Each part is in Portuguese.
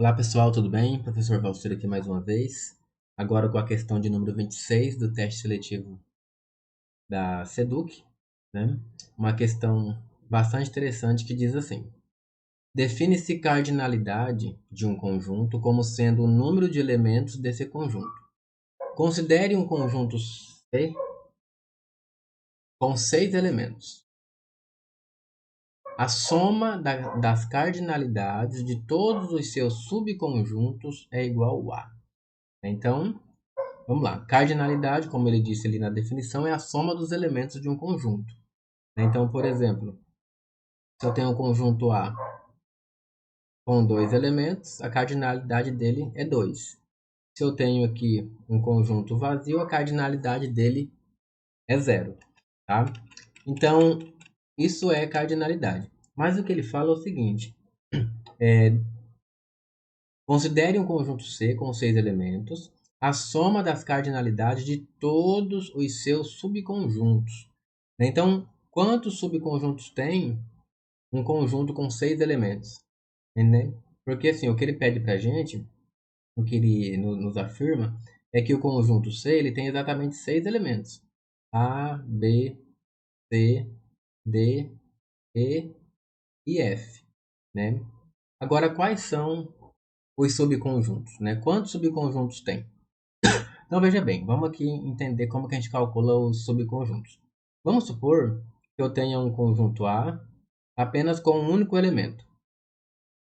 Olá pessoal, tudo bem? Professor Valcir aqui mais uma vez. Agora com a questão de número 26 do teste seletivo da SEDUC, né? Uma questão bastante interessante que diz assim: define-se cardinalidade de um conjunto como sendo o número de elementos desse conjunto. Considere um conjunto C com 6 elementos. A soma das cardinalidades de todos os seus subconjuntos é igual a. Então, vamos lá. Cardinalidade, como ele disse ali na definição, é a soma dos elementos de um conjunto. Então, por exemplo, se eu tenho um conjunto A com 2 elementos, a cardinalidade dele é 2. Se eu tenho aqui um conjunto vazio, a cardinalidade dele é 0. Tá? Então, isso é cardinalidade. Mas o que ele fala é o seguinte: considere um conjunto C com 6 elementos, a soma das cardinalidades de todos os seus subconjuntos. Então, quantos subconjuntos tem um conjunto com 6 elementos? Né? Porque assim, o que ele pede para a gente, o que ele nos afirma, é que o conjunto C ele tem exatamente 6 elementos. A, B, C, D, E e F. Né? Agora, quais são os subconjuntos? Né? Quantos subconjuntos tem? Então, veja bem, vamos aqui entender como que a gente calcula os subconjuntos. Vamos supor que eu tenha um conjunto A apenas com um único elemento.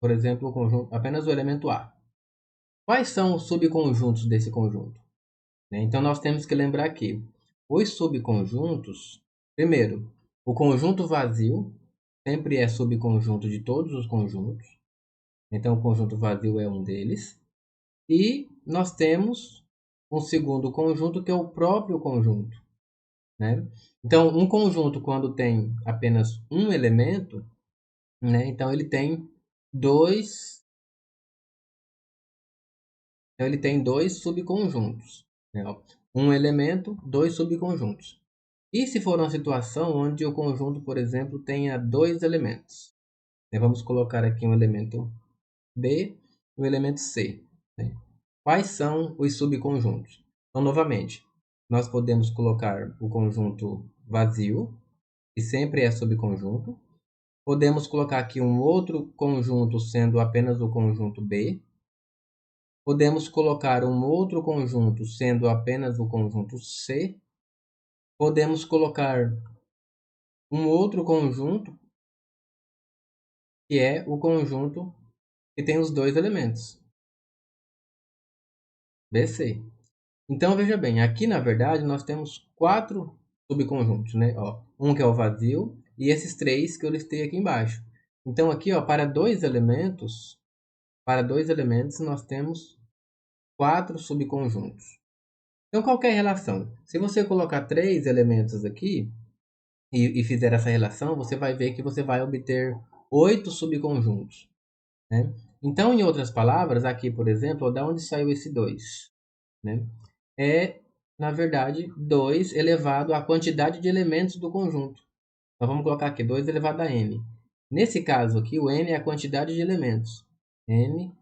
Por exemplo, o conjunto, apenas o elemento A. Quais são os subconjuntos desse conjunto? Então, nós temos que lembrar que os subconjuntos, primeiro, o conjunto vazio sempre é subconjunto de todos os conjuntos. Então, o conjunto vazio é um deles. E nós temos um segundo conjunto que é o próprio conjunto. Né? Então, um conjunto, quando tem apenas um elemento, né? Então ele tem dois, subconjuntos. Né? Um elemento, dois subconjuntos. E se for uma situação onde o conjunto, por exemplo, tenha 2 elementos? Né? Vamos colocar aqui um elemento B e um elemento C. Né? Quais são os subconjuntos? Então, novamente, nós podemos colocar o conjunto vazio, que sempre é subconjunto. Podemos colocar aqui um outro conjunto sendo apenas o conjunto B. Podemos colocar um outro conjunto sendo apenas o conjunto C. Podemos colocar um outro conjunto que é o conjunto que tem os 2 elementos, BC. Então veja bem, aqui na verdade nós temos 4 subconjuntos, né? Ó, um que é o vazio e esses 3 que eu listei aqui embaixo. Então aqui, ó, para dois elementos nós temos 4 subconjuntos. Então, qual que é a relação? Se você colocar 3 elementos aqui e fizer essa relação, você vai ver que você vai obter 8 subconjuntos. Né? Então, em outras palavras, aqui, por exemplo, da onde saiu esse 2? Né? É, na verdade, 2 elevado à quantidade de elementos do conjunto. Então, vamos colocar aqui 2 elevado a n. Nesse caso aqui, o n é a quantidade de elementos. N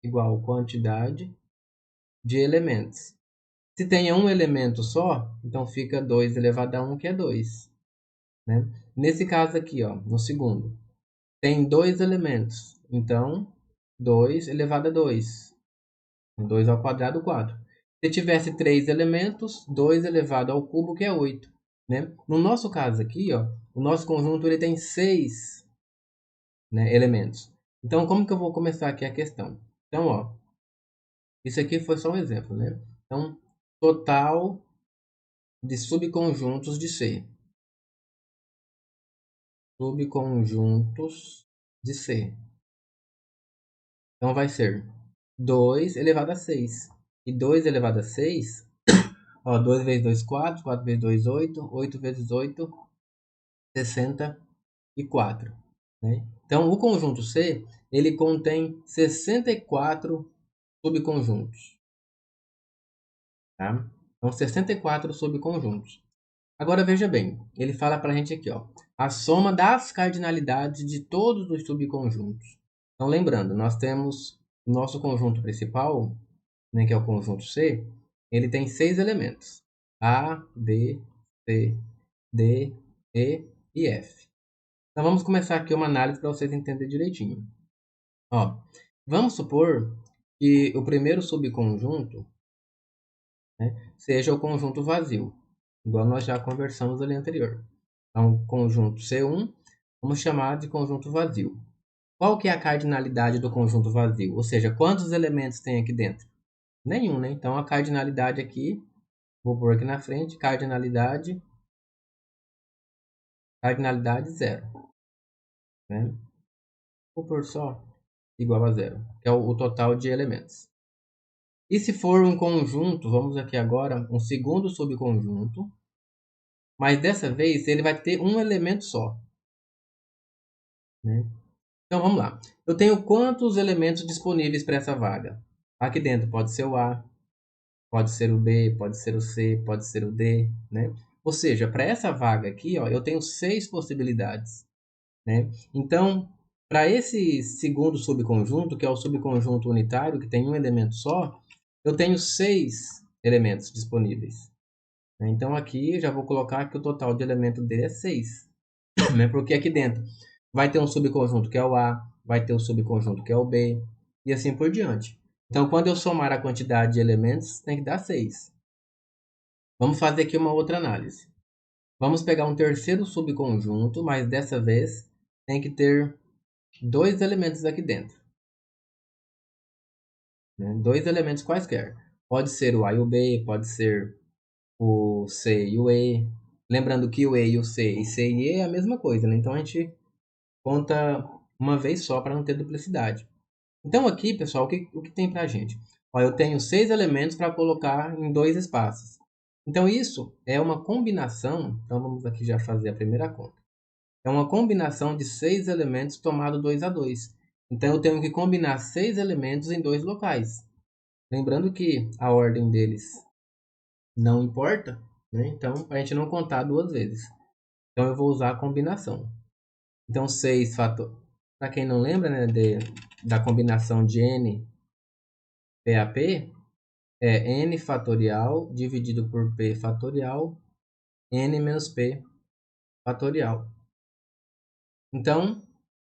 igual quantidade de elementos. Se tem um elemento só, então fica 2 elevado a 1, que é 2. Né? Nesse caso aqui, ó, no segundo, tem 2 elementos. Então, 2 elevado a 2. 2 ao quadrado, 4. Se tivesse 3 elementos, 2 elevado ao cubo, que é 8. Né? No nosso caso aqui, ó, o nosso conjunto ele tem 6, né, elementos. Então, como que eu vou começar aqui a questão? Então, ó, isso aqui foi só um exemplo. Né? Então, total de subconjuntos de C. Subconjuntos de C. Então vai ser 2 elevado a 6. E 2 elevado a 6, ó, 2 vezes 2, 4, 4 vezes 2, 8, 8 vezes 8, 64. Né? Então o conjunto C, ele contém 64 subconjuntos. Tá? Então 64 subconjuntos. Agora veja bem, ele fala para a gente aqui, ó, a soma das cardinalidades de todos os subconjuntos. Então lembrando, nós temos o nosso conjunto principal, né, que é o conjunto C, ele tem 6 elementos. A, B, C, D, E e F. Então vamos começar aqui uma análise para vocês entenderem direitinho. Ó, vamos supor que o primeiro subconjunto, né, seja o conjunto vazio, igual nós já conversamos ali anterior. Então, conjunto C1, vamos chamar de conjunto vazio. Qual que é a cardinalidade do conjunto vazio? Ou seja, quantos elementos tem aqui dentro? Nenhum, né? Então, a cardinalidade aqui, vou pôr aqui na frente, cardinalidade zero. Né? Vou pôr só igual a zero, que é o total de elementos. E se for um conjunto, vamos aqui agora, um segundo subconjunto, mas dessa vez ele vai ter um elemento só. Né? Então vamos lá. Eu tenho quantos elementos disponíveis para essa vaga? Aqui dentro pode ser o A, pode ser o B, pode ser o C, pode ser o D, né? Ou seja, para essa vaga aqui, ó, eu tenho 6 possibilidades, né? Então, para esse segundo subconjunto, que é o subconjunto unitário, que tem um elemento só, eu tenho 6 elementos disponíveis. Né? Então, aqui eu já vou colocar que o total de elementos dele é 6. Né? Porque aqui dentro vai ter um subconjunto que é o A, vai ter um subconjunto que é o B, e assim por diante. Então, quando eu somar a quantidade de elementos, tem que dar 6. Vamos fazer aqui uma outra análise. Vamos pegar um terceiro subconjunto, mas dessa vez tem que ter 2 elementos aqui dentro. Né? 2 elementos quaisquer. Pode ser o A e o B, pode ser o C e o E. Lembrando que o E e o C e E é a mesma coisa, né? Então a gente conta uma vez só para não ter duplicidade. Então aqui, pessoal, o que tem para a gente? Ó, eu tenho 6 elementos para colocar em 2 espaços. Então isso é uma combinação, então vamos aqui já fazer a primeira conta. É uma combinação de 6 elementos tomado 2 a 2. Então eu tenho que combinar 6 elementos em 2 locais. Lembrando que a ordem deles não importa, né? Então para a gente não contar 2 vezes. Então eu vou usar a combinação. Então 6 fator. Para quem não lembra, né, da combinação de n PAP, é n fatorial dividido por p fatorial, n menos p fatorial. Então,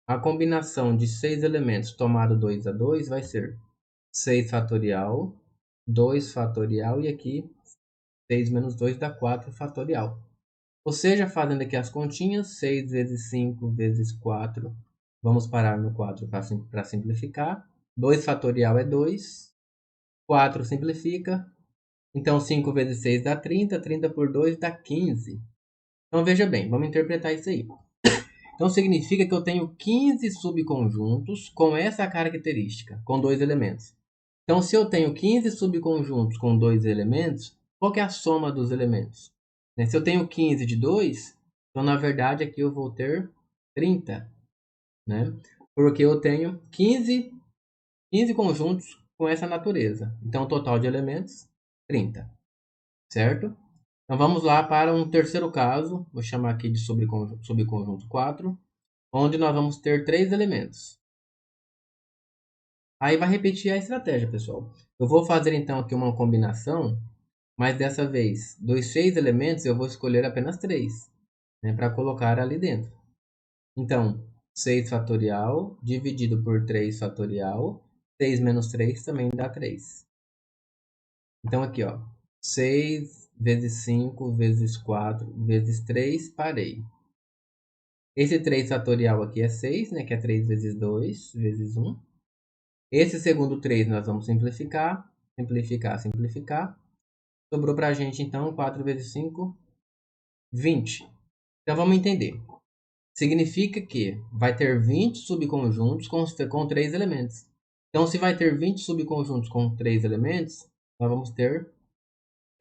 a combinação de 6 elementos tomado 2 a 2 vai ser 6 fatorial, 2 fatorial e aqui 6 menos 2 dá 4 fatorial. Ou seja, fazendo aqui as continhas, 6 vezes 5 vezes 4, vamos parar no 4 para simplificar. 2 fatorial é 2, 4 simplifica, então 5 vezes 6 dá 30, 30 por 2 dá 15. Então veja bem, vamos interpretar isso aí. Então significa que eu tenho 15 subconjuntos com essa característica, com 2 elementos. Então se eu tenho 15 subconjuntos com 2 elementos, qual que é a soma dos elementos? Se eu tenho 15 de 2, então na verdade aqui eu vou ter 30. Né? Porque eu tenho 15 conjuntos com essa natureza. Então o total de elementos, 30. Certo? Então vamos lá para um terceiro caso, vou chamar aqui de subconjunto 4, onde nós vamos ter 3 elementos. Aí vai repetir a estratégia, pessoal. Eu vou fazer então aqui uma combinação, mas dessa vez, dos 6 elementos eu vou escolher apenas 3, né, para colocar ali dentro. Então, 6 fatorial dividido por 3 fatorial, 6 menos 3 também dá 3. Então aqui, ó, 6 vezes 5 vezes 4 vezes 3, parei. Esse 3 fatorial aqui é 6, né, que é 3 vezes 2 vezes 1. Esse segundo 3 nós vamos simplificar, simplificar, simplificar. Sobrou para a gente, então, 4 vezes 5, 20. Então vamos entender. Significa que vai ter 20 subconjuntos com 3 elementos. Então, se vai ter 20 subconjuntos com 3 elementos, nós vamos ter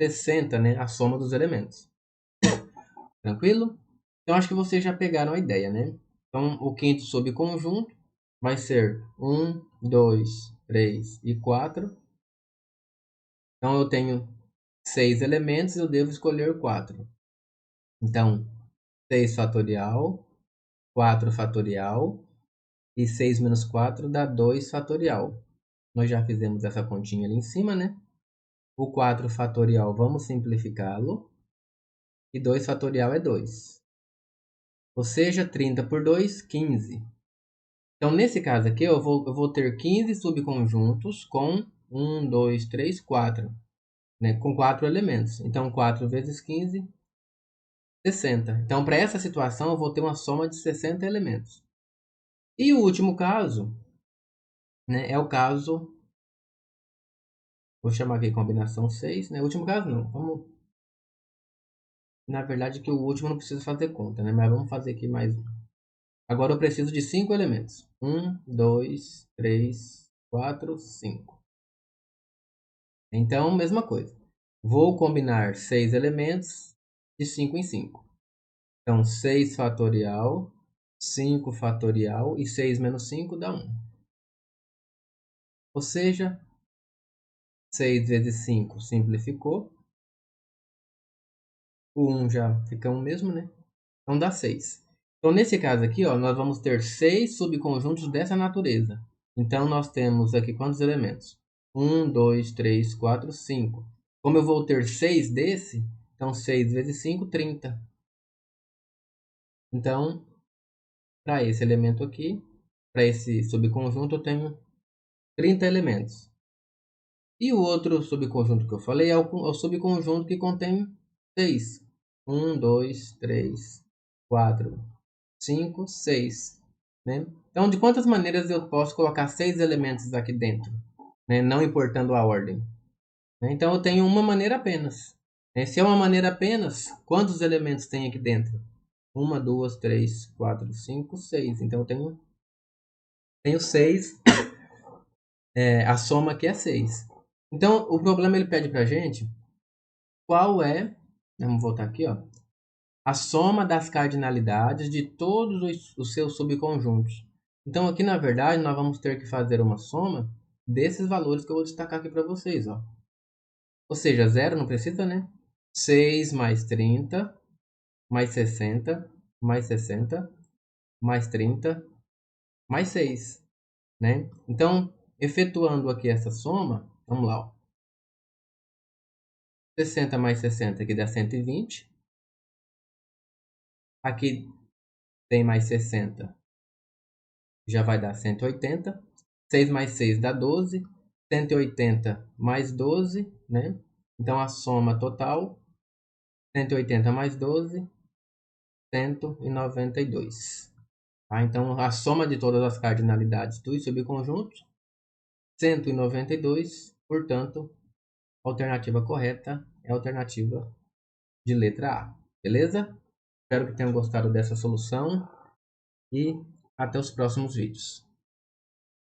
60, né, a soma dos elementos. Tranquilo? Então, acho que vocês já pegaram a ideia, né? Então, o quinto subconjunto vai ser 1, 2, 3 e 4. Então, eu tenho 6 elementos e eu devo escolher 4. Então, 6 fatorial, 4 fatorial e 6 menos 4 dá 2 fatorial. Nós já fizemos essa continha ali em cima, né? O 4 fatorial, vamos simplificá-lo. E 2 fatorial é 2. Ou seja, 30 por 2, 15. Então, nesse caso aqui, eu vou ter 15 subconjuntos com 1, 2, 3, 4. Né? Com 4 elementos. Então, 4 vezes 15, 60. Então, para essa situação, eu vou ter uma soma de 60 elementos. E o último caso, né, é o caso... Vou chamar aqui combinação 6. Né? O último caso não. Vamos... Na verdade, que o último não precisa fazer conta, né? Mas vamos fazer aqui mais um. Agora eu preciso de 5 elementos. 1, 2, 3, 4, 5. Então, mesma coisa. Vou combinar 6 elementos de 5 em 5. Então, 6 fatorial, 5 fatorial e 6 menos 5 dá 1. Ou seja, 6 vezes 5 simplificou. O 1 já fica o mesmo, né? Então dá 6. Então, nesse caso aqui, ó, nós vamos ter 6 subconjuntos dessa natureza. Então, nós temos aqui quantos elementos? 1, 2, 3, 4, 5. Como eu vou ter 6 desse, então 6 vezes 5, 30. Então, para esse elemento aqui, para esse subconjunto, eu tenho 30 elementos. E o outro subconjunto que eu falei é o subconjunto que contém 6. 1, 2, 3, 4, 5, 6. Né? Então, de quantas maneiras eu posso colocar 6 elementos aqui dentro, né? Não importando a ordem. Né? Então, eu tenho uma maneira apenas. Né? Se é uma maneira apenas, quantos elementos tem aqui dentro? 1, 2, 3, 4, 5, 6. Então, eu tenho 6. A soma aqui é 6. Então, o problema ele pede para a gente qual é, vamos voltar aqui, ó, a soma das cardinalidades de todos os seus subconjuntos. Então, aqui, na verdade, nós vamos ter que fazer uma soma desses valores que eu vou destacar aqui para vocês. Ó. Ou seja, 0 não precisa, né? 6 mais 30, mais 60, mais 60, mais 30, mais 6. Né? Então, efetuando aqui essa soma, vamos lá. Ó. 60 mais 60 aqui dá 120. Aqui tem mais 60, já vai dar 180. 6 mais 6 dá 12. 180 mais 12, né? Então, a soma total, 180 mais 12, 192. Tá? Então, a soma de todas as cardinalidades dos subconjuntos, 192. Portanto, a alternativa correta é a alternativa de letra A. Beleza? Espero que tenham gostado dessa solução e até os próximos vídeos.